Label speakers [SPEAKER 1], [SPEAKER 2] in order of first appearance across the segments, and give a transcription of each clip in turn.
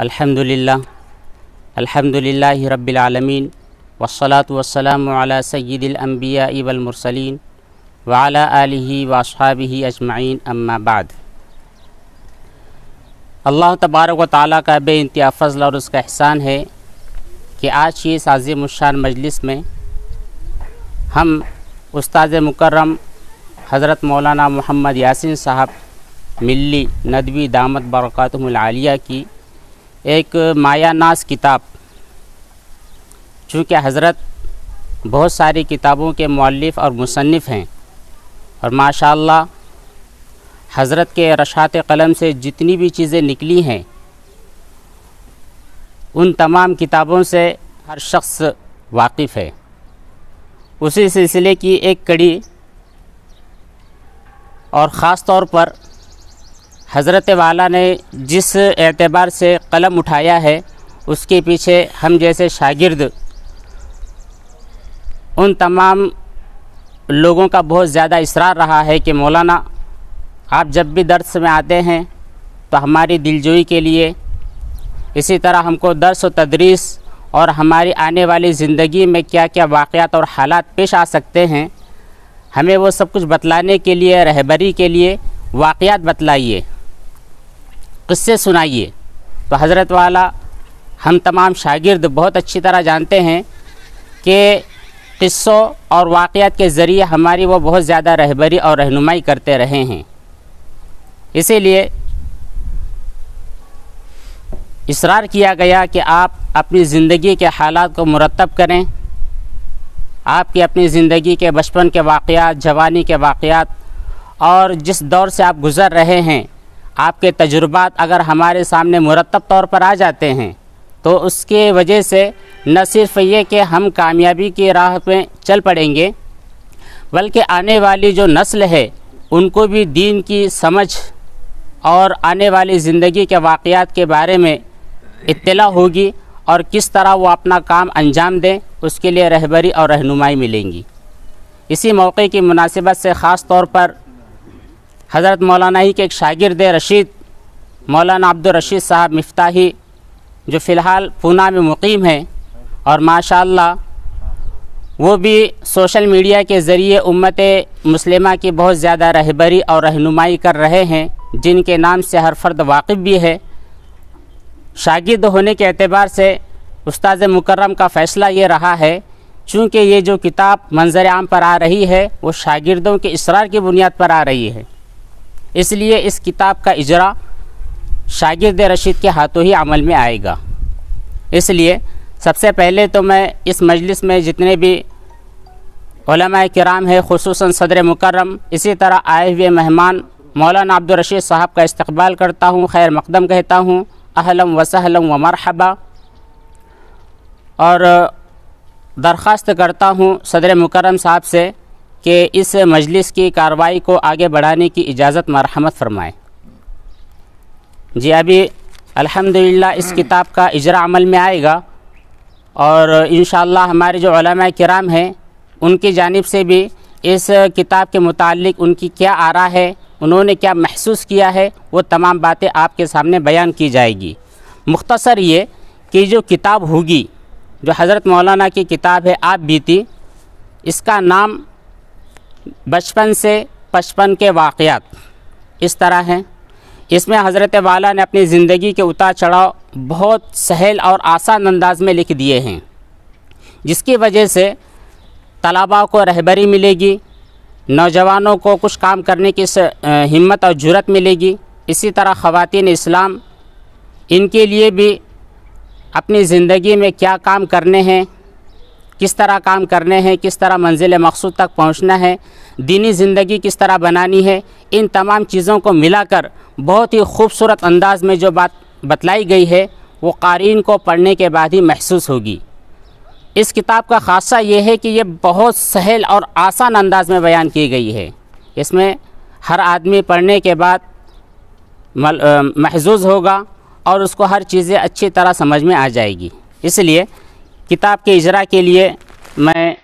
[SPEAKER 1] अल्हम्दुलिल्लाह अल्हम्दुलिल्लाहि रब्बिल आलमीन वस्सलातु वस्सलामु अला सय्यिदिल अंबिया'i वल मुरसलीन व अला आलिहि व अस्हाबिहि अजमईन अम्मा बाद। अल्लाह तबारक व तआला का बेइंतहा फ़ज़्ल और उसका एहसान है कि आज की इस आज़िम उश्शान मजलिस में हम उस्ताद मुकर्रम हज़रत मौलाना मोहम्मद यासीन साहब मिल्ली नदवी दामत बरकातुहुल आलिया की एक मायानाज़ किताब, चूँकि हज़रत बहुत सारी किताबों के मुअल्लिफ़ और मुसन्निफ़ हैं और माशाअल्लाह हज़रत के रशात क़लम से जितनी भी चीज़ें निकली हैं उन तमाम किताबों से हर शख्स वाकिफ़ है। उसी सिलसिले की एक कड़ी और ख़ास तौर पर हज़रत वाला ने जिस एतबार से कलम उठाया है उसके पीछे हम जैसे शागिर्द उन तमाम लोगों का बहुत ज़्यादा इसरार रहा है कि मौलाना आप जब भी दर्स में आते हैं तो हमारी दिलजोई के लिए, इसी तरह हमको दर्स व तदरीस और हमारी आने वाली ज़िंदगी में क्या क्या वाक़यात और हालात पेश आ सकते हैं, हमें वो सब कुछ बतलाने के लिए, रहबरी के लिए वाक़यात बतलाइए, क़िस्से सुनाइए। तो हज़रत वाला हम तमाम शागिर्द बहुत अच्छी तरह जानते हैं कि क़िस्सों और वाक़यात के ज़रिए हमारी वो बहुत ज़्यादा रहबरी और रहनुमाई करते रहे हैं। इसीलिए इसरार किया गया कि आप अपनी ज़िंदगी के हालात को मुरतब करें, आपकी अपनी ज़िंदगी के बचपन के वाक़यात, जवानी के वाक़यात और जिस दौर से आप गुज़र रहे हैं, आपके तजुर्बात अगर हमारे सामने मुरतब तौर पर आ जाते हैं तो उसके वजह से न सिर्फ़ ये कि हम कामयाबी की राह पे चल पड़ेंगे, बल्कि आने वाली जो नस्ल है उनको भी दीन की समझ और आने वाली ज़िंदगी के वाक़यात के बारे में इत्तला होगी और किस तरह वो अपना काम अंजाम दें, उसके लिए रहबरी और रहनुमाई मिलेंगी। इसी मौके की मुनासिबत से ख़ास तौर पर हज़रत मौलाना ही के एक शागिर्द रशीद मौलाना अब्दुल रशीद साहब मिफ्ताही, जो फ़िलहाल पूना में मुक़ीम हैं और माशाअल्लाह वो भी सोशल मीडिया के ज़रिए उम्मत मुस्लिमा की बहुत ज़्यादा रहबरी और रहनुमाई कर रहे हैं, जिनके नाम से हर फ़र्द वाकिफ़ भी है। शागिर्द होने के एतबार से उस्ताद मुकर्रम का फ़ैसला ये रहा है, चूँकि ये जो किताब मंज़र आम पर आ रही है वो शागिर्दों के इसरार की बुनियाद पर आ रही है, इसलिए इस किताब का इजरा शागिर्द रशीद के हाथों ही अमल में आएगा। इसलिए सबसे पहले तो मैं इस मजलिस में जितने भी उलमाए किराम है, खुसूसन सदर मुकर्रम, इसी तरह आए हुए मेहमान मौलाना अब्दुल रशीद साहब का इस्तकबाल करता हूँ, खैर मक़दम कहता हूँ, अहलम व सहलम व मरहबा, और दरख्वास्त करता हूँ सदर मुकर्रम साहब से कि इस मजलिस की कार्रवाई को आगे बढ़ाने की इजाज़त मरहमत फ़रमाएँ। जी, अभी अल्हम्दुलिल्लाह इस किताब का इजरा अमल में आएगा और इंशाअल्लाह हमारे जो उलमाए किराम हैं उनकी जानिब से भी इस किताब के मुताल्लिक़ उनकी क्या आरा है, उन्होंने क्या महसूस किया है, वो तमाम बातें आपके सामने बयान की जाएगी। मुख्तसर ये कि जो किताब होगी, जो हज़रत मौलाना की किताब है आप बीती, इसका नाम बचपन से पचपन के वाक़यात इस तरह हैं। इसमें हज़रत वाला ने अपनी ज़िंदगी के उतार चढ़ाव बहुत सहल और आसान अंदाज में लिख दिए हैं, जिसकी वजह से तलबा को रहबरी मिलेगी, नौजवानों को कुछ काम करने की हिम्मत और जुर्रत मिलेगी। इसी तरह ख़वातीन इस्लाम, इनके लिए भी अपनी ज़िंदगी में क्या काम करने हैं, किस तरह काम करने हैं, किस तरह मंजिल मक़सूद तक पहुंचना है, दीनी ज़िंदगी किस तरह बनानी है, इन तमाम चीज़ों को मिलाकर बहुत ही खूबसूरत अंदाज़ में जो बात बतलाई गई है वो क़ारीन को पढ़ने के बाद ही महसूस होगी। इस किताब का ख़ासा ये है कि ये बहुत सहल और आसान अंदाज़ में बयान की गई है। इसमें हर आदमी पढ़ने के बाद महजूज़ होगा और उसको हर चीज़ें अच्छी तरह समझ में आ जाएगी। इसलिए किताब के इजरा के लिए मैं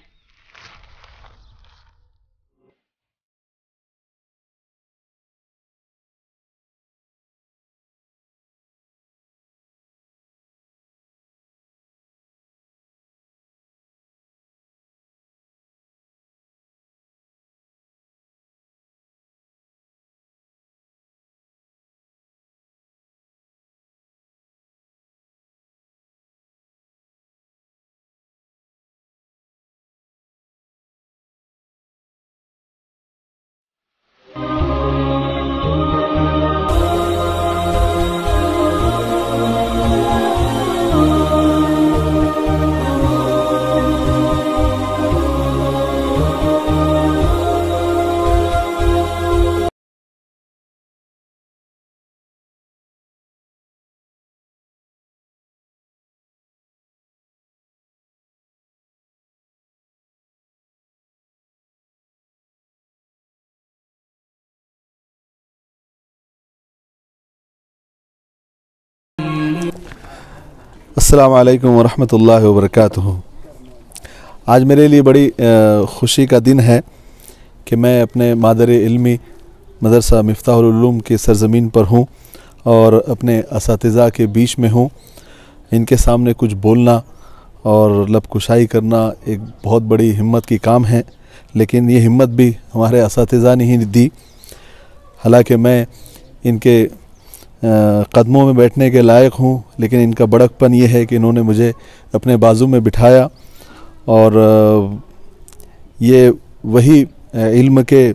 [SPEAKER 2] अस्सलामु अलैकुम वरहमतुल्लाहि वबरकातुहू। आज मेरे लिए बड़ी खुशी का दिन है कि मैं अपने मादर इल्मी मदरसा मिफ्ताहुल उलूम की सरज़मीन पर हूँ और अपने असातिज़ा के बीच में हूँ। इनके सामने कुछ बोलना और लब कुशाई करना एक बहुत बड़ी हिम्मत की काम है, लेकिन ये हिम्मत भी हमारे असातिज़ा ने ही दी। हालांकि मैं इनके कदमों में बैठने के लायक हूँ, लेकिन इनका बड़कपन ये है कि इन्होंने मुझे अपने बाजू में बिठाया और ये वही इल्म के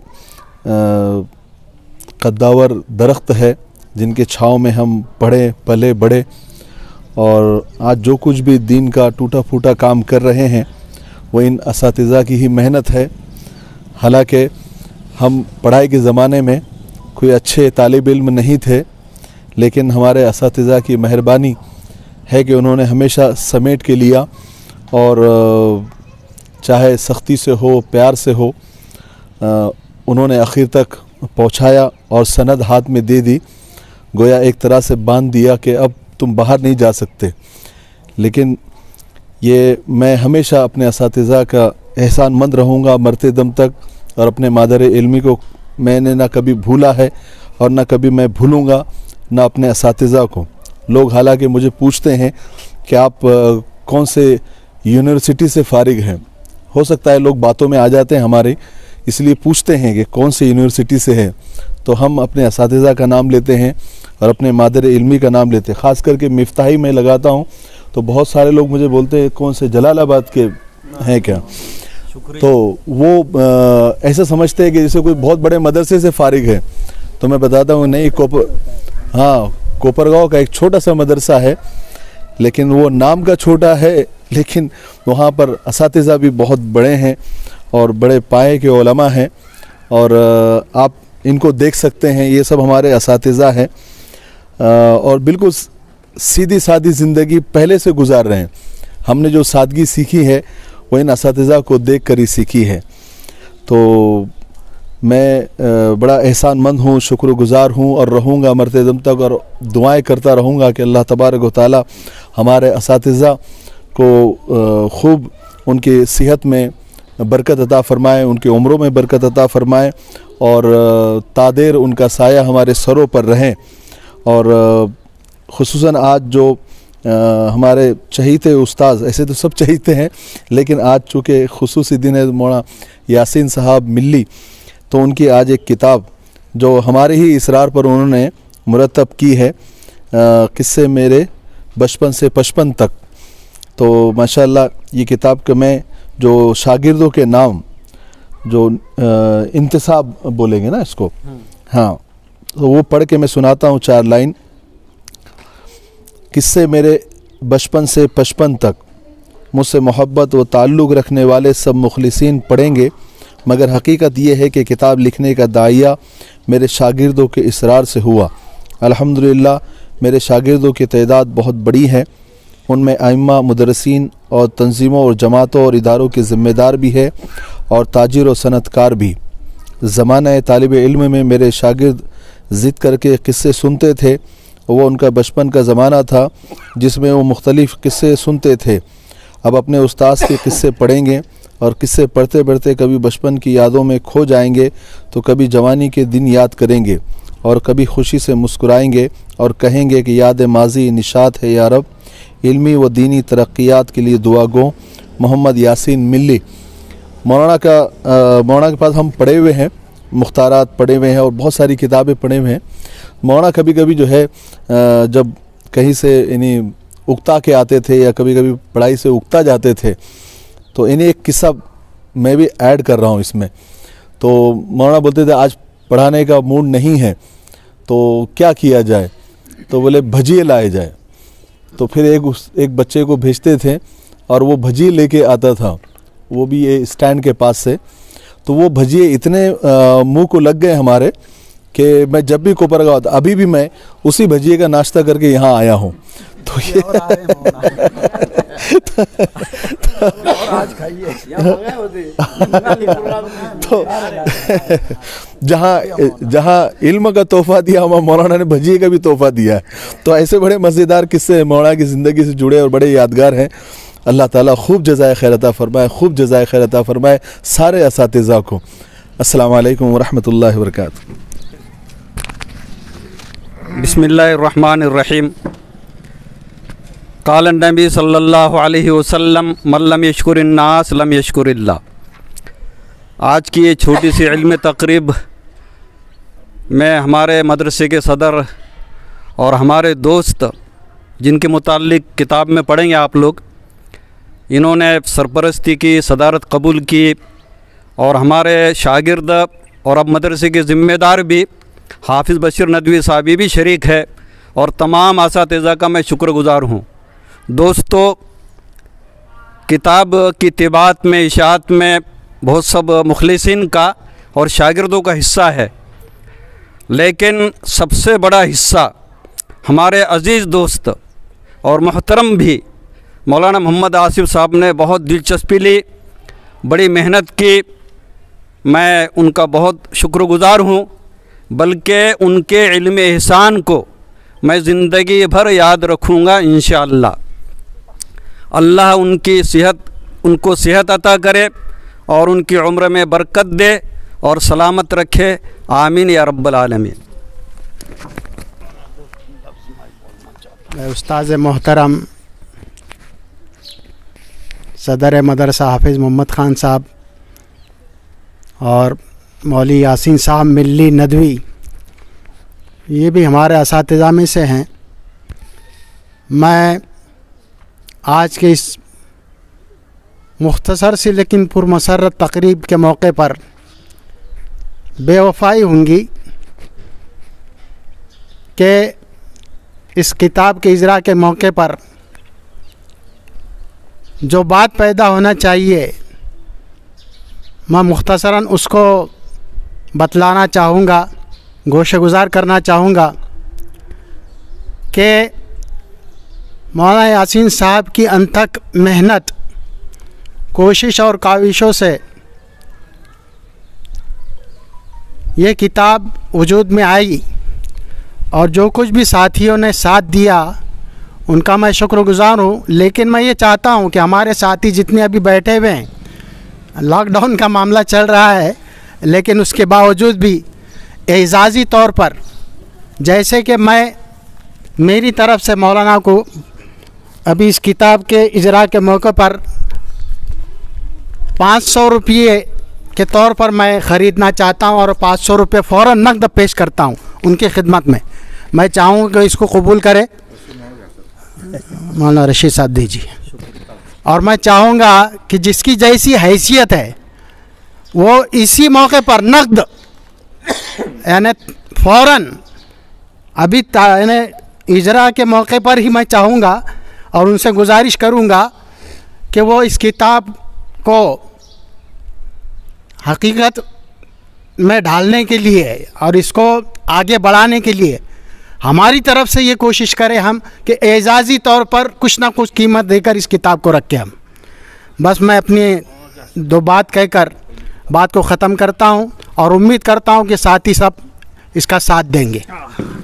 [SPEAKER 2] कद्दावर दरख्त है जिनके छाँव में हम पढ़े पले बढ़े, और आज जो कुछ भी दीन का टूटा फूटा काम कर रहे हैं वो इन असातिज़ा की ही मेहनत है। हालांकि हम पढ़ाई के ज़माने में कोई अच्छे तालिब इल्म नहीं थे, लेकिन हमारे असातिज़ा की मेहरबानी है कि उन्होंने हमेशा समेट के लिया और चाहे सख्ती से हो प्यार से हो उन्होंने आखिर तक पहुंचाया और सनद हाथ में दे दी। गोया एक तरह से बांध दिया कि अब तुम बाहर नहीं जा सकते। लेकिन ये मैं हमेशा अपने असातिज़ा का एहसानमंद रहूँगा मरते दम तक, और अपने मादर इल्मी को मैंने ना कभी भूला है और ना कभी मैं भूलूँगा, ना अपने असातिज़ा को। लोग हालांकि मुझे पूछते हैं कि आप कौन से यूनिवर्सिटी से फ़ारिग हैं। हो सकता है लोग बातों में आ जाते हैं हमारे, इसलिए पूछते हैं कि कौन से यूनिवर्सिटी से है, तो हम अपने असातिज़ा का नाम लेते हैं और अपने मादर इल्मी का नाम लेते हैं। ख़ास करके मिफ्ताही में लगाता हूँ तो बहुत सारे लोग मुझे बोलते हैं कौन से जलालाबाद के हैं क्या, तो वो ऐसा समझते हैं कि जैसे कोई बहुत बड़े मदरसे से फ़ारिग है। तो मैं बताता हूँ नहीं, कोपरगांव का एक छोटा सा मदरसा है, लेकिन वो नाम का छोटा है, लेकिन वहाँ पर असातिज़ा भी बहुत बड़े हैं और बड़े पाए के उलमा हैं, और आप इनको देख सकते हैं, ये सब हमारे असातिज़ा हैं और बिल्कुल सीधी सादी ज़िंदगी पहले से गुजार रहे हैं। हमने जो सादगी सीखी है वो इन असातिज़ा को देख कर ही सीखी है। तो मैं बड़ा एहसानमंद हूँ, शुक्रगुज़ार हूँ और रहूँगा मरते दम तक, और दुआएं करता रहूँगा कि अल्लाह तबारक व तआला हमारे असातिज़ा को खूब उनकी सेहत में बरकत अता फ़रमाए, उनकी उम्रों में बरकत अता फ़रमाए, और तादेर उनका साया हमारे सरों पर रहें। और ख़ुसूसन आज जो हमारे चहीते उस्ताद, ऐसे तो सब चहीते हैं, लेकिन आज चूँकि खुसूसी दिन है मौलाना यासीन साहब मिल्ली, तो उनकी आज एक किताब जो हमारे ही इसरार पर उन्होंने मुरतब की है, किस्से मेरे बचपन से पचपन तक। तो माशाअल्लाह ये किताब के मैं जो शागिर्दों के नाम जो इंतसाब बोलेंगे ना इसको, हाँ, तो वो पढ़ के मैं सुनाता हूँ 4 लाइन। किस्से मेरे बचपन से पचपन तक, मुझसे मोहब्बत व ताल्लुक़ रखने वाले सब मुखलिसीन पढ़ेंगे, मगर हकीकत ये है कि किताब लिखने का दाइया मेरे शागिर्दों के इसरार से हुआ। अल्हम्दुलिल्लाह मेरे शागिर्दों की तादाद बहुत बड़ी है, उनमें आइम्मा, मुदर्रिसीन और तंजीमों और जमातों और इदारों के ज़िम्मेदार भी है और ताजिर और सनतकार भी। ज़माना तालिब इल्म में मेरे शागिर्द ज़िद करके किस्से सुनते थे, वो उनका बचपन का ज़माना था जिसमें वो मुख्तलिफ़ किस्से सुनते थे। अब अपने उस्ताद के किस्से पढ़ेंगे और किस्से पढ़ते पढ़ते कभी बचपन की यादों में खो जाएंगे, तो कभी जवानी के दिन याद करेंगे और कभी खुशी से मुस्कुराएंगे और कहेंगे कि याद माजी निशात है या रब, इल्मी व दीनी तरक्यात के लिए दुआ गो। मोहम्मद यासीन मिल्ली। मौलाना के पास हम पढ़े हुए हैं, मुख्तारात पढ़े हुए हैं और बहुत सारी किताबें पढ़े हुए हैं। मौलाना कभी कभी जो है जब कहीं से इन्हीं उगता के आते थे या कभी कभी पढ़ाई से उगता जाते थे, तो इन्हें एक किस्सा मैं भी ऐड कर रहा हूँ इसमें। तो मौलाना बोलते थे आज पढ़ाने का मूड नहीं है तो क्या किया जाए, तो बोले भजिए लाए जाए। तो फिर एक बच्चे को भेजते थे और वो भजिए लेके आता था, वो भी ये स्टैंड के पास से। तो वो भजिए इतने मुंह को लग गए हमारे कि मैं जब भी कोपरगांव आता, अभी भी मैं उसी भजिए का नाश्ता करके यहाँ आया हूँ। तो ये
[SPEAKER 3] आज खाइए।
[SPEAKER 2] तो जहाँ इल्म का तोहफा दिया, वहाँ मौलाना ने भजिए का भी तोहफा दिया है। तो ऐसे बड़े मज़ेदार किस्से मौलाना की ज़िंदगी से जुड़े और बड़े यादगार हैं। अल्लाह ताला खूब जज़ाए खैर अता फरमाए, खूब जज़ाए खैर अता फरमाए सारे असातिज़ा को। अस्सलामु अलैकुम वरहमतुल्लाहि वबरकातुहू।
[SPEAKER 4] बिस्मिल्लाहिर्रहमानिर्रहीम। क़ाल नबी सल्लल्लाहु अलैहि वसल्लम मन लम यशकुरिन्नास लम यशकुरिल्लाह। आज की ये छोटी सी इल्म तक़रीब में हमारे मदरसे के सदर और हमारे दोस्त जिनके मुताल्लिक़ किताब में पढ़ेंगे आप लोग, इन्होंने सरपरस्ती की, सदारत कबूल की और हमारे शागिर्द और अब मदरसे के ज़िम्मेदार भी हाफिज़ बशीर नदवी साहबी भी शरीक है और तमाम असातिज़ा का मैं शुक्रगुज़ार हूँ। दोस्तों, किताब की तिबात में, इशाअत में बहुत सब मुखलिसीन का और शागिर्दों का हिस्सा है, लेकिन सबसे बड़ा हिस्सा हमारे अज़ीज़ दोस्त और मोहतरम भी मौलाना मोहम्मद आसिफ साहब ने बहुत दिलचस्पी ली, बड़ी मेहनत की। मैं उनका बहुत शुक्रगुज़ार हूँ, बल्कि उनके इल्म एहसान को मैं ज़िंदगी भर याद रखूँगा इंशाअल्लाह। अल्लाह उनको सेहत अता करे और उनकी उम्र में बरकत दे और सलामत रखे। आमीन या रब्बल आलमीन।
[SPEAKER 3] उस्ताद मोहतरम सदर मदरसा हाफिज़ मोहम्मद ख़ान साहब और मौली यासीन साहब मिल्ली नदवी, ये भी हमारे असातिज़ा में से हैं। मैं आज के इस मुख्तसर सी लेकिन पुरमसरत तकरीब के मौके पर बेवफाई होंगी कि इस किताब के इजरा के मौके पर जो बात पैदा होना चाहिए, मैं मुख्तसरन उसको बतलाना चाहूँगा, गोशेगुज़ार करना चाहूँगा कि मौलाना यासीन साहब की अनथक मेहनत, कोशिश और काविशों से ये किताब वजूद में आई और जो कुछ भी साथियों ने साथ दिया उनका मैं शुक्रगुज़ार हूँ। लेकिन मैं ये चाहता हूँ कि हमारे साथी जितने अभी बैठे हुए हैं, लॉकडाउन का मामला चल रहा है, लेकिन उसके बावजूद भी एजाज़ी तौर पर, जैसे कि मैं मेरी तरफ़ से मौलाना को अभी इस किताब के इजरा के मौके पर 500 रुपये के तौर पर मैं ख़रीदना चाहता हूँ और 500 रुपये फ़ौरन नकद पेश करता हूँ उनकी खिदमत में। मैं चाहूँगा कि इसको कबूल करे मौलाना रशीद साहब दीजिए। और मैं चाहूँगा कि जिसकी जैसी हैसियत है वो इसी मौके पर नकद यानी फ़ौरन अभी यानी इजरा के मौके पर ही मैं चाहूँगा और उनसे गुजारिश करूँगा कि वो इस किताब को हकीकत में ढालने के लिए और इसको आगे बढ़ाने के लिए हमारी तरफ से ये कोशिश करें हम कि एजाज़ी तौर पर कुछ ना कुछ कीमत देकर इस किताब को रखें हम। बस मैं अपनी दो बात कहकर बात को ख़त्म करता हूँ और उम्मीद करता हूँ कि साथी सब इसका साथ देंगे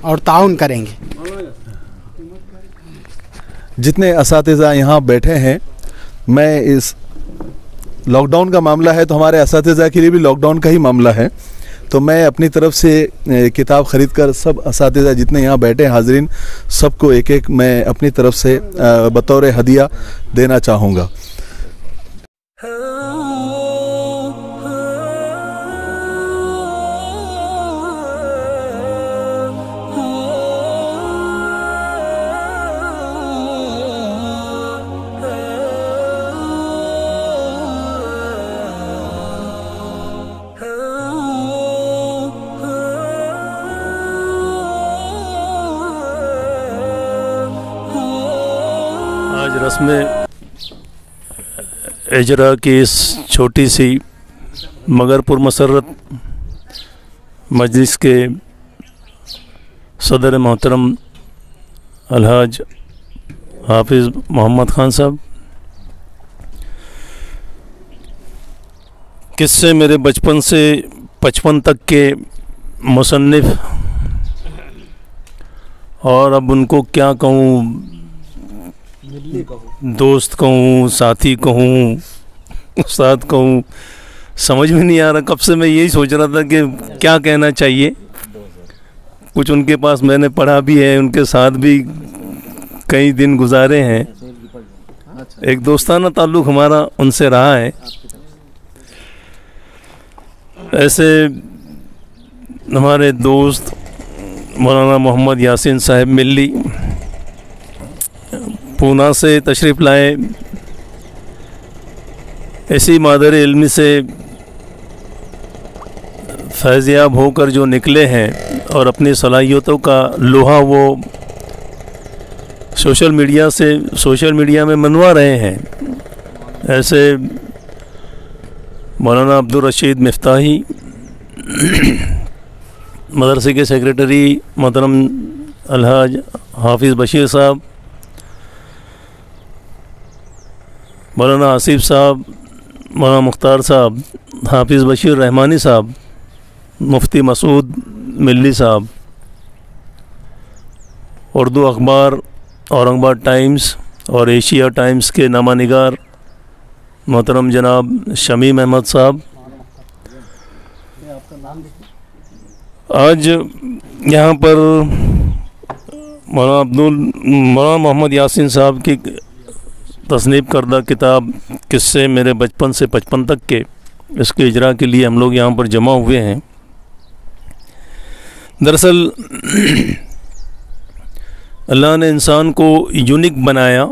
[SPEAKER 3] और ताउन करेंगे।
[SPEAKER 2] जितने असातिज़ा यहाँ बैठे हैं, मैं इस लॉकडाउन का मामला है तो हमारे असातिज़ा के लिए भी लॉकडाउन का ही मामला है, तो मैं अपनी तरफ से किताब ख़रीद कर सब असातिज़ा जितने यहाँ बैठे हाज़रीन सबको एक एक मैं अपनी तरफ से बतौर हदिया देना चाहूँगा।
[SPEAKER 5] रस्म इजरा की इस छोटी सी मगर पुरमसरत मजलिस के सदर मोहतरम अलहाज हाफिज़ मोहम्मद ख़ान साहब, किस्से मेरे बचपन से 55 तक के मुसन्निफ, और अब उनको क्या कहूँ, दोस्त कहूँ, साथी कहूँ, उस्ताद कहूँ, समझ में नहीं आ रहा। कब से मैं यही सोच रहा था कि क्या कहना चाहिए। कुछ उनके पास मैंने पढ़ा भी है, उनके साथ भी कई दिन गुजारे हैं, एक दोस्ताना ताल्लुक़ हमारा उनसे रहा है। ऐसे हमारे दोस्त मौलाना मोहम्मद यासीन साहब मिल्ली पूना से तशरीफ़ लाए। ऐसी मादर इल्मी से फैज़याब होकर जो निकले हैं और अपनी सलाहियतों का लोहा वो सोशल मीडिया में मनवा रहे हैं। ऐसे मौलाना अब्दुल रशीद मिफ्ताही, मदरसे के सेक्रेटरी मोहतरम अलहाज हाफिज़ बशीर साहब, मौलाना आसिफ साहब, मौलाना मुख्तार साहब, हाफिज़ बशीर रहमानी साहब, मुफ्ती मसूद मिल्ली साहब, उर्दू अखबार औरंगाबाद टाइम्स और एशिया टाइम्स के नामानिगार मोहतरम जनाब शमीम अहमद साहब। आज यहाँ पर मौलाना मोहम्मद यासीन साहब की तसनीफ़ करदा किताब किस्से मेरे बचपन से 55 तक के, इसके इजरा के लिए हम लोग यहाँ पर जमा हुए हैं। दरअसल अल्लाह ने इंसान को यूनिक बनाया।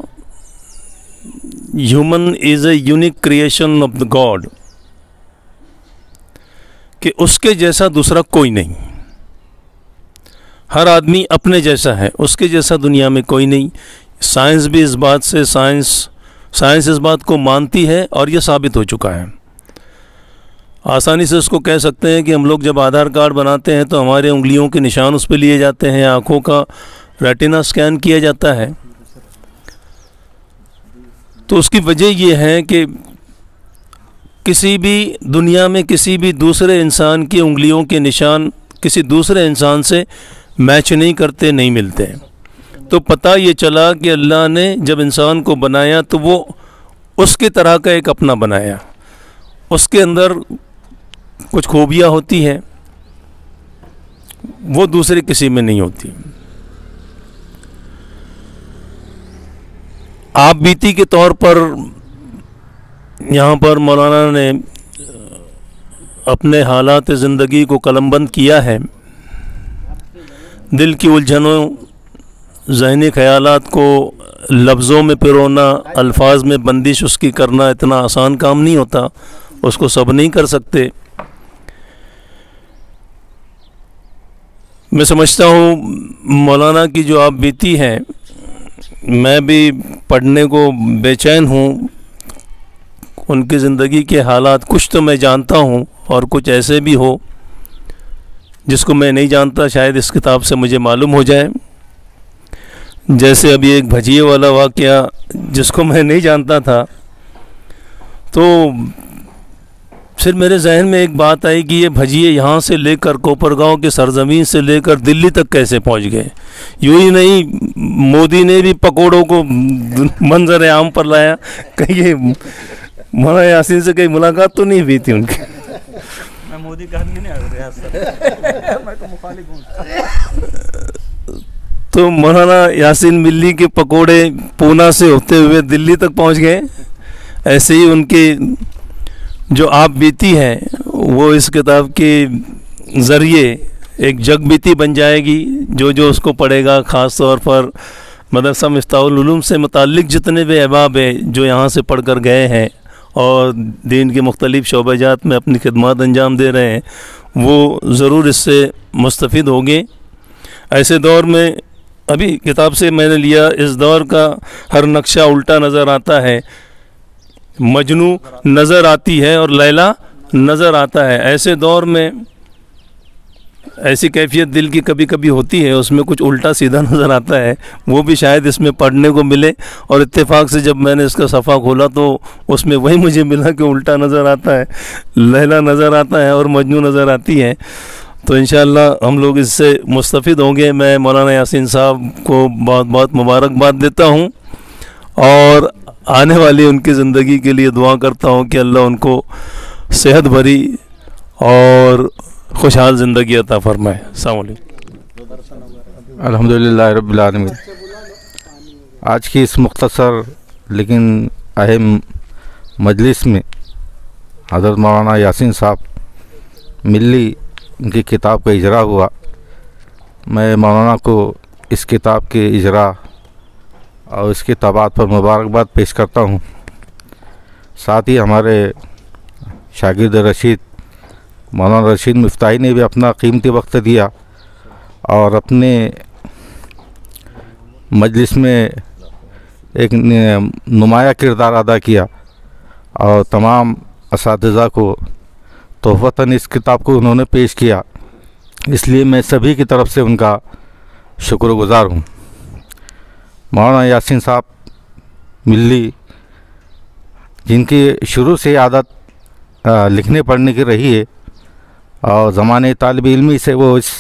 [SPEAKER 5] Human is a unique creation of the God, कि उसके जैसा दूसरा कोई नहीं। हर आदमी अपने जैसा है, उसके जैसा दुनिया में कोई नहीं। साइंस भी इस बात से साइंस इस बात को मानती है और यह साबित हो चुका है। आसानी से उसको कह सकते हैं कि हम लोग जब आधार कार्ड बनाते हैं तो हमारे उंगलियों के निशान उस पर लिए जाते हैं, आँखों का रेटिना स्कैन किया जाता है। तो उसकी वजह यह है कि किसी भी दुनिया में किसी भी दूसरे इंसान की उंगलियों के निशान किसी दूसरे इंसान से मैच नहीं करते, नहीं मिलते। तो पता ये चला कि अल्लाह ने जब इंसान को बनाया तो वो उसके तरह का एक अपना बनाया। उसके अंदर कुछ खूबियाँ होती हैं, वो दूसरे किसी में नहीं होती। आप बीती के तौर पर यहाँ पर मौलाना ने अपने हालात ज़िंदगी को कलमबंद किया है। दिल की उलझनों, ज़हनी ख़यालात को लफ्ज़ों में पिरोना, अल्फाज में बंदिश उसकी करना इतना आसान काम नहीं होता, उसको सब नहीं कर सकते। मैं समझता हूँ मौलाना की जो आप बीती है, मैं भी पढ़ने को बेचैन हूँ। उनकी ज़िंदगी के हालात कुछ तो मैं जानता हूँ और कुछ ऐसे भी हो जिसको मैं नहीं जानता, शायद इस किताब से मुझे मालूम हो जाए। जैसे अभी एक भजिए वाला वाक़या जिसको मैं नहीं जानता था, तो फिर मेरे जहन में एक बात आई कि ये भजिए यहाँ से लेकर कोपरगांव के सरजमीन से लेकर दिल्ली तक कैसे पहुँच गए। यूँ ही नहीं, मोदी ने भी पकोड़ों को मंजर आम पर लाया। कहीं ये मौलाना यासीन से कहीं मुलाकात तो नहीं हुई थी उनकी?
[SPEAKER 4] मैं मोदी का नहीं आ रहा, मैं तो मुखालिफ हूँ।
[SPEAKER 5] तो मौलाना यासीन मिल्ली के पकोड़े पूना से होते हुए दिल्ली तक पहुंच गए। ऐसे ही उनकी जो आप बीती है वो इस किताब के ज़रिए एक जग बीती बन जाएगी। जो उसको पढ़ेगा, ख़ास तौर पर मदरसा मिफ्ताहुल उलूम से मुताल्लिक़ जितने भी अहबाब हैं जो यहाँ से पढ़ कर गए हैं और दीन के मुख्तलिफ़ शोबाजात में अपनी खिदमत अंजाम दे रहे हैं, वो ज़रूर इससे मुस्तफ़िद होंगे। ऐसे दौर में, अभी किताब से मैंने लिया, इस दौर का हर नक्शा उल्टा नज़र आता है। मजनू नज़र आती है और लैला नज़र आता है। ऐसे दौर में ऐसी कैफियत दिल की कभी कभी होती है, उसमें कुछ उल्टा सीधा नज़र आता है, वो भी शायद इसमें पढ़ने को मिले। और इत्तेफाक से जब मैंने इसका सफ़ा खोला तो उसमें वही मुझे मिला कि उल्टा नज़र आता है, लैला नज़र आता है और मजनू नज़र आती है। तो इंशाअल्लाह हम लोग इससे मुस्तफ़िद होंगे। मैं मौलाना यासीन साहब को बहुत बहुत मुबारकबाद देता हूँ और आने वाली उनकी ज़िंदगी के लिए दुआ करता हूँ कि अल्लाह उनको सेहत भरी और खुशहाल ज़िंदगी अता फरमाए। अस्सलाम वालेकुम।
[SPEAKER 6] अल्हम्दुलिल्लाह रब्बिल आलमीन। आज की इस मुख्तसर लेकिन अहम मजलिस में हज़रत मौलाना यासीन साहब मिल्ली उनकी किताब का इजरा हुआ। मैं मौलाना को इस किताब के इजरा और इसके तबात पर मुबारकबाद पेश करता हूँ। साथ ही हमारे शागिर्द रशीद मौलाना रशीद मिफ्ताही ने भी अपना कीमती वक्त दिया और अपने मजलिस में एक नुमाया किरदार अदा किया और तमाम असातिज़ा को तोहफ़तन इस किताब को उन्होंने पेश किया। इसलिए मैं सभी की तरफ से उनका शुक्रगुज़ार हूँ। मौलाना यासीन साहब मिल्ली, जिनकी शुरू से आदत लिखने पढ़ने की रही है और ज़माने तालिब इल्मी से वो इस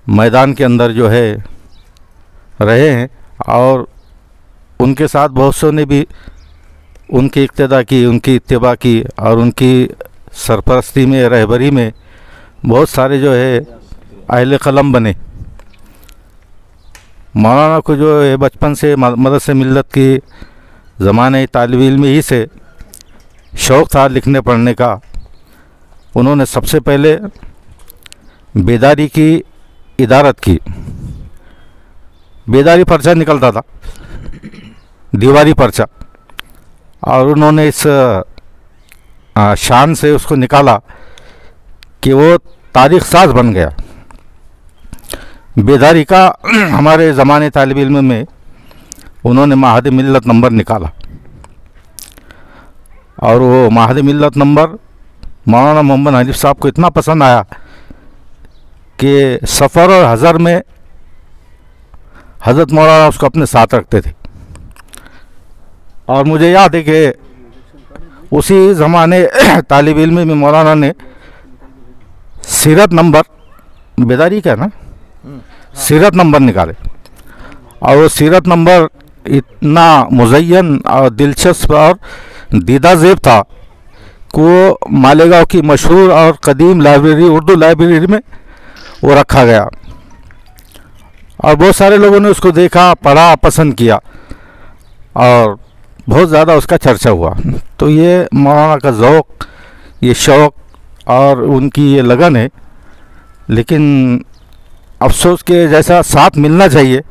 [SPEAKER 6] मैदान के अंदर जो है रहे हैं और उनके साथ बहुत सौ ने भी उनकी इक्तदा की, उनकी इत्तिबा की और उनकी सरपरस्ती में, रहबरी में बहुत सारे जो है अहले कलम बने। मौलाना को जो है बचपन से मदरसे मिल्लत की ज़माने तालिब इल्मी ही से शौक़ था लिखने पढ़ने का। उन्होंने सबसे पहले बेदारी की इदारत की। बेदारी पर्चा निकलता था, दीवारी पर्चा, और उन्होंने इस शान से उसको निकाला कि वो तारीख़ साज बन गया। बेदारी का हमारे ज़माने तालिब इल्म में उन्होंने माहद मिल्लत नंबर निकाला और वो माहद मिल्लत नंबर मौलाना मोहम्मद हनीफ साहब को इतना पसंद आया कि सफ़र और हज़र में हज़रत मौलाना उसको अपने साथ रखते थे। और मुझे याद है कि उसी ज़माने तालिब इल्म में मौलाना ने सीरत नंबर, बेदारी का ना, सीरत नंबर निकाले और वो सीरत नंबर इतना मुज़य्यन और दिलचस्प और दीदा ज़ेब था कि वो मालेगांव की मशहूर और कदीम लाइब्रेरी, उर्दू लाइब्रेरी में वो रखा गया और बहुत सारे लोगों ने उसको देखा, पढ़ा, पसंद किया और बहुत ज़्यादा उसका चर्चा हुआ। तो ये मौलाना का ज़ौक़, ये शौक़ और उनकी ये लगन है। लेकिन अफसोस के जैसा साथ मिलना चाहिए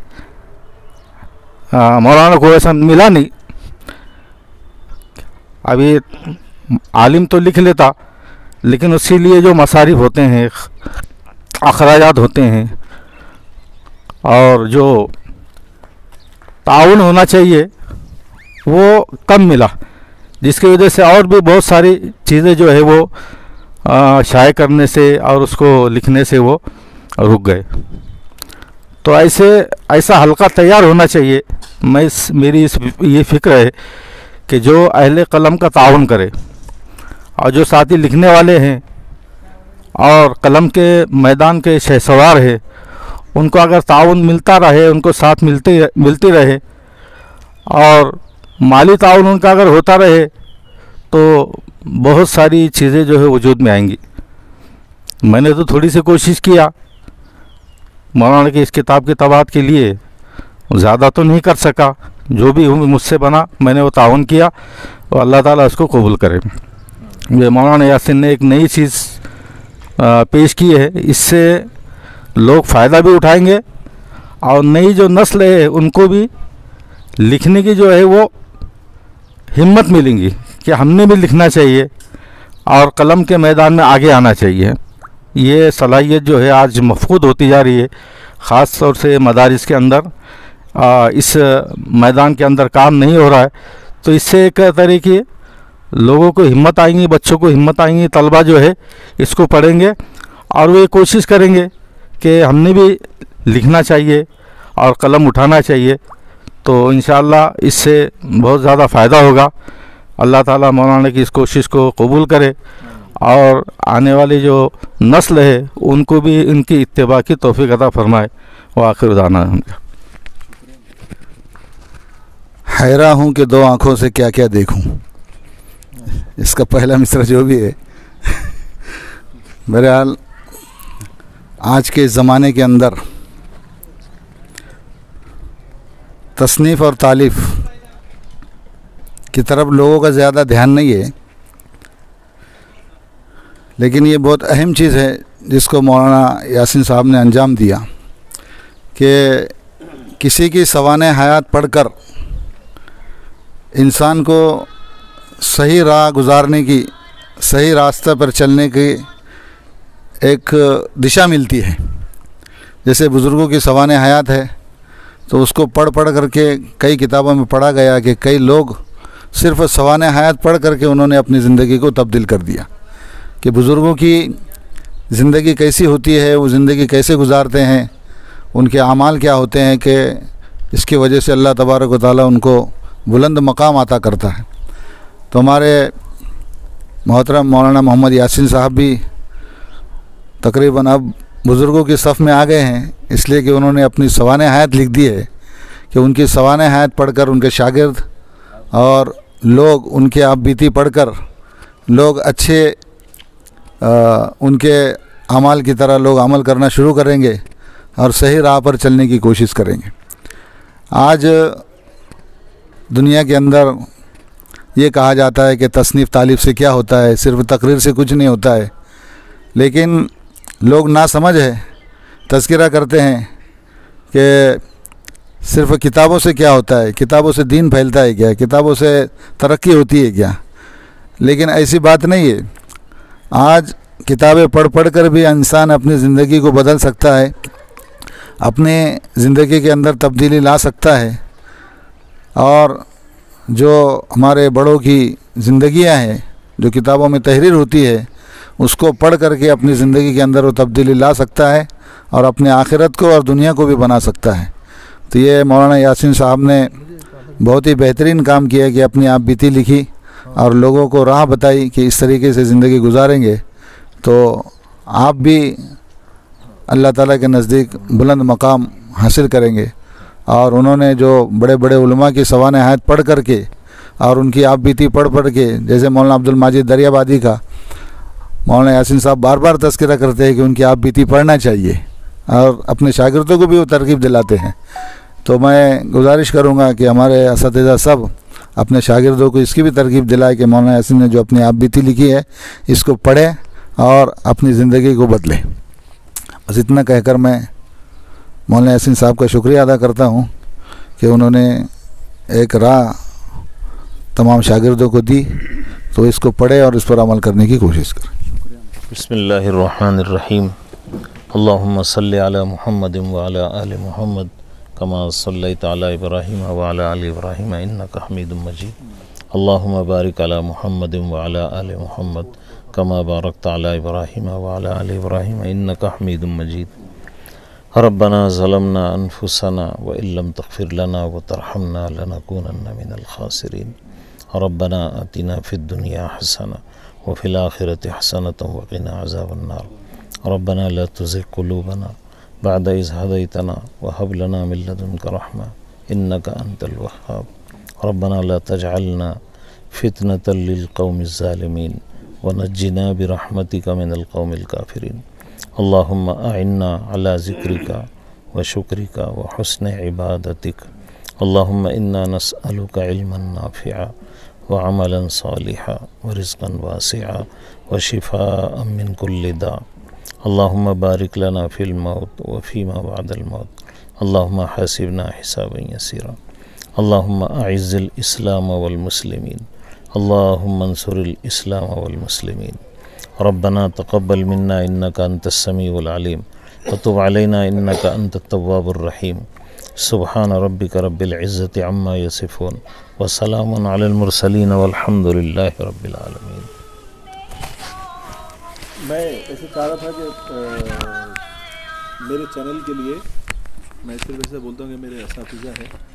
[SPEAKER 6] मौलाना को ऐसा मिला नहीं। अभी आलिम तो लिख लेता, लेकिन उसके लिए जो मसारिफ होते हैं, अखराजात होते हैं और जो ताउन होना चाहिए वो कम मिला, जिसकी वजह से और भी बहुत सारी चीज़ें जो है वो शाये करने से और उसको लिखने से वो रुक गए। तो ऐसा हल्का तैयार होना चाहिए। मेरी ये फ़िक्र है कि जो अहले कलम का ताउन करे और जो साथी लिखने वाले हैं और कलम के मैदान के शहसवार है, उनको अगर ताउन मिलता रहे, उनको साथ मिलती रहे और माली ताउन उनका अगर होता रहे तो बहुत सारी चीज़ें जो है वजूद में आएंगी। मैंने तो थोड़ी सी कोशिश किया मौलाना की इस किताब की तबात के लिए, ज़्यादा तो नहीं कर सका, जो भी मुझसे बना मैंने वो ताउन किया और अल्लाह ताला उसको कबूल करे। ये मौलाना यासीन ने एक नई चीज़ पेश की है, इससे लोग फ़ायदा भी उठाएंगे और नई जो नस्ल है उनको भी लिखने की जो है वो हिम्मत मिलेंगी कि हमने भी लिखना चाहिए और कलम के मैदान में आगे आना चाहिए। ये सलाहियत जो है आज मफकूद होती जा रही है, ख़ास तौर से मदारिस के अंदर इस मैदान के अंदर काम नहीं हो रहा है। तो इससे एक तरह की लोगों को हिम्मत आएंगी, बच्चों को हिम्मत आएंगी, तलबा जो है इसको पढ़ेंगे और वे कोशिश करेंगे कि हमने भी लिखना चाहिए और कलम उठाना चाहिए, तो इंशाअल्लाह इससे बहुत ज़्यादा फ़ायदा होगा। अल्लाह ताला मौलाना की इस कोशिश को कबूल करे और आने वाली जो नस्ल है उनको भी इनकी इत्तिबा की तौफीक अता फरमाए। वो आखिर दाना है उनका।
[SPEAKER 2] हैरान हूँ कि दो आँखों से क्या क्या देखूँ, इसका पहला मिसरा जो भी है। बहरहाल आज के ज़माने के अंदर तसनीफ़ और तालीफ़ की तरफ लोगों का ज़्यादा ध्यान नहीं है, लेकिन ये बहुत अहम चीज़ है जिसको मौलाना यासीन साहब ने अंजाम दिया कि किसी की सवाने हयात पढ़कर इंसान को सही राह गुजारने की, सही रास्ते पर चलने की एक दिशा मिलती है। जैसे बुज़ुर्गों की सवाने हयात है तो उसको पढ़ करके कई किताबों में पढ़ा गया कि कई लोग सिर्फ़ सवाने हयात पढ़ करके उन्होंने अपनी ज़िंदगी को तब्दील कर दिया कि बुज़ुर्गों की ज़िंदगी कैसी होती है, वो ज़िंदगी कैसे गुजारते हैं, उनके अमाल क्या होते हैं कि इसकी वजह से अल्लाह तबारक व तआला उनको बुलंद मकाम अता करता है। तो हमारे मोहतरम मौलाना मोहम्मद यासीन साहब भी तकरीबन अब बुज़ुर्गों की सफ़ में आ गए हैं, इसलिए कि उन्होंने अपनी सवाने हयात लिख दी है कि उनकी सवाने हयात पढ़कर उनके शागिर्द और लोग उनके आप बीती पढ़कर लोग अच्छे उनके अमाल की तरह लोग अमल करना शुरू करेंगे और सही राह पर चलने की कोशिश करेंगे। आज दुनिया के अंदर ये कहा जाता है कि तसनीफ़ तालीफ़ से क्या होता है, सिर्फ़ तकरीर से कुछ नहीं होता है, लेकिन लोग ना समझ है तज़किरा करते हैं कि सिर्फ़ किताबों से क्या होता है, किताबों से दीन फैलता है क्या, किताबों से तरक्की होती है क्या। लेकिन ऐसी बात नहीं है। आज किताबें पढ़ कर भी इंसान अपनी ज़िंदगी को बदल सकता है, अपने ज़िंदगी के अंदर तब्दीली ला सकता है। और जो हमारे बड़ों की ज़िंदगियां हैं, जो किताबों में तहरीर होती है, उसको पढ़ करके अपनी ज़िंदगी के अंदर वो तब्दीली ला सकता है और अपने आखिरत को और दुनिया को भी बना सकता है। तो ये मौलाना यासीन साहब ने बहुत ही बेहतरीन काम किया कि अपनी आप बीती लिखी और लोगों को राह बताई कि इस तरीके से ज़िंदगी गुजारेंगे तो आप भी अल्लाह ताला के नज़दीक बुलंद मकाम हासिल करेंगे। और उन्होंने जो बड़े बड़े उलमा की सवाने हयात पढ़ करके और उनकी आप बीती पढ़ के, जैसे मौलाना अब्दुल माजिद दरियाबादी का मौलाना यासीन साहब बार बार तज़किरा करते हैं कि उनकी आप बीती पढ़ना चाहिए और अपने शागिर्दों को भी वो तरगीब दिलाते हैं। तो मैं गुजारिश करूँगा कि हमारे असातिज़ा सब अपने शागिर्दों को इसकी भी तरगीब दिलाए कि मौलाना यासीन ने जो अपनी आप बीती लिखी है इसको पढ़ें और अपनी ज़िंदगी को बदलें। बस इतना कहकर मैं मौलाना यासीन साहब का शुक्रिया अदा करता हूँ कि उन्होंने एक राह तमाम शागिर्दों को दी, तो इसको पढ़े और इस पर अमल करने की कोशिश करें।
[SPEAKER 5] बिस्मिल्लाहिर्रहमानिर्रहीम। अल्लाहुम्मा सल्लि अला मुहम्मदिन व अला आलि मुहम्मद कमा सल्लैता अला इब्राहीम व अला आलि इब्राहीम इन्नका हमीदुम मजीद। अल्लाहुम्मा बारिक अला मुहम्मदिन व अला आलि मुहम्मद कमा बारकता अला इब्राहीम व अला आलि इब्राहीम इन्नका हमीदुम मजीद। रब्बना ज़लमना अनफुसना व इल्लम तग़फिर लना व तरहमना लनकूनन्ना मिनल खासिरीन। रब्बना आतिना फ़िद दुनिया हसना व फ़िल आखिरति हसनतन व क़िना अज़ाबन्नार। रब्बना ला तुज़िग़ क़ुलूबना बअद इज़ हदैतना व हब लना मिन लदुनका रहमा इन्नका अंतल वह्हाब। रब्बना ला तजअलना फ़ितनतल लिल क़ौमिज़ ज़ालिमीन व नज्जिना बिरहमतिका मिनल क़ौमिल काफ़िरीन। अल्लाहुम्मा अइन्ना अला ज़िक्रिका व शुक्रिका व हुस्न इबादतिक। अल्लाहुम्मा इन्ना नस्अलुका इल्मन नाफ़िआ व अमलन सालिहा व रिज़्क़न वासिआ व शिफ़ाअन मिन कुल्लि दा। अल्लाहुम्मा बारिक लना फ़िल मौत व फ़ीमा बअदल मौत। अल्लाहुम्मा हासिबना हिसाबन यसीरा। अल्लाहुम्मा अइज़्ज़िल इस्लाम वल मुस्लिमीन। अल्लाहुम्मा अंसुरिल इस्लाम वल मुस्लिमीन। रब्बना तक़ब्बल मिन्ना इन्नका अंतस समीउल अलीम व तुब अलैना इन्नका अंतत तव्वाबुर रहीम। सुब्हान रब्बिका रब्बिल इज़्ज़ति अम्मा यसिफ़ून व सलामुन अलल मुरसलीन वल्हम्दुलिल्लाहि रब्बिल आलमीन।
[SPEAKER 2] मैं ऐसे चाह रहा था कि मेरे चैनल के लिए मैं सिर्फ ऐसे बोलता हूँ कि मेरे असातिज़ा है